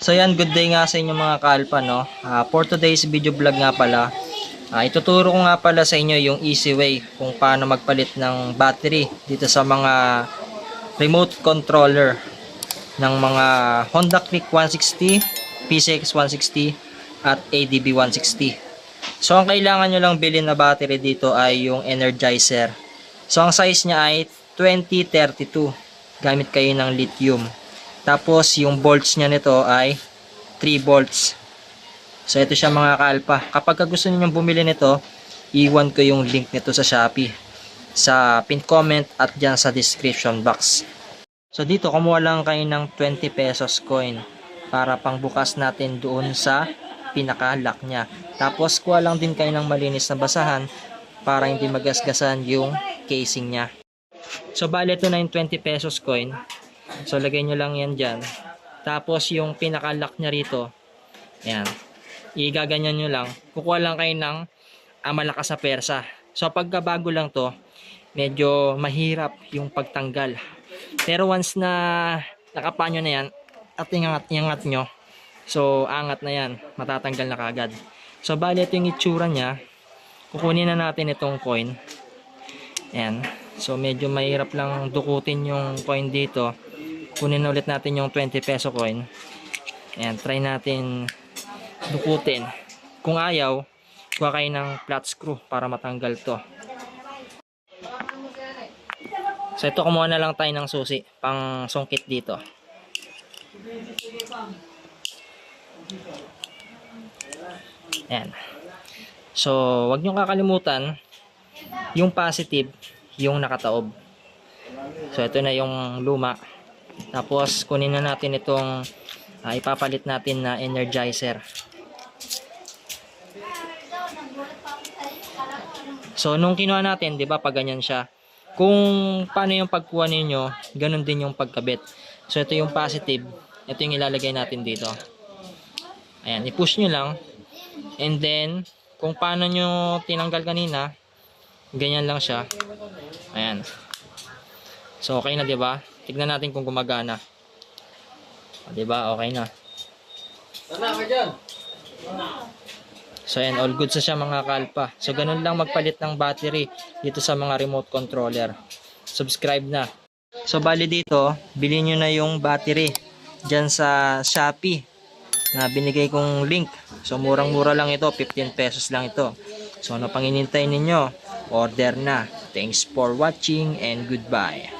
So yan, good day nga sa inyo mga kalpa, no? For today's video vlog nga pala, ituturo ko nga pala sa inyo yung easy way kung paano magpalit ng battery dito sa mga remote controller ng mga Honda Click 160, PCX 160 at ADB 160. So ang kailangan nyo lang bilhin na battery dito ay yung Energizer. So ang size niya ay 2032. Gamit kayo ng lithium. Tapos yung volts niya nito ay 3 volts. So ito siya mga kalpa. Kapag gusto niyo bumili nito, iwan ko yung link nito sa Shopee, sa pin comment at dyan sa description box. So dito kumuha lang kayo ng 20 pesos coin para pangbukas natin doon sa pinaka-lock niya. Tapos kuha lang din kayo ng malinis na basahan para hindi magasgasan yung casing niya. So bali ito na yung 20 pesos coin. So lagay nyo lang yan dyan. Tapos yung pinaka-lock niya rito, yan, igaganyan nyo lang. Kukuha lang kayo ng malakas na persa. So pagkabago lang to, medyo mahirap yung pagtanggal. Pero once na nakapanyo na yan at ingat nyo, so angat na yan, matatanggal na kagad. So bali ito yung itsura niya. Kukunin na natin itong coin. Yan. So medyo mahirap lang dukutin yung coin dito. Kunin na ulit natin yung 20 peso coin. Ayan, try natin dukutin. Kung ayaw, kuha kayo ng flat screw para matanggal to. So ito, kumuha na lang tayo ng susi pang sungkit dito. Ayan. So wag nyo kakalimutan yung positive, yung nakataob. So ito na yung luma. Tapos kunin na natin itong ipapalit natin na Energizer. So nung kinuha natin, 'di ba, pag ganyan siya. Kung paano yung pagkuha ninyo, ganun din yung pagkabit. So ito yung positive. Ito yung ilalagay natin dito. Ayan, i-push nyo lang. And then kung paano nyo tinanggal kanina, ganyan lang siya. Ayan. So okay na, 'di ba? Tignan natin kung gumagana. O, 'di ba? Okay na. So ayan, all good sa siya mga kalpa. So ganun lang magpalit ng battery dito sa mga remote controller. Subscribe na. So bali dito, bilhin nyo na yung battery dyan sa Shopee na binigay kong link. So murang-mura lang ito, 15 pesos lang ito. So ano pang hinihintay ninyo? Order na. Thanks for watching and goodbye.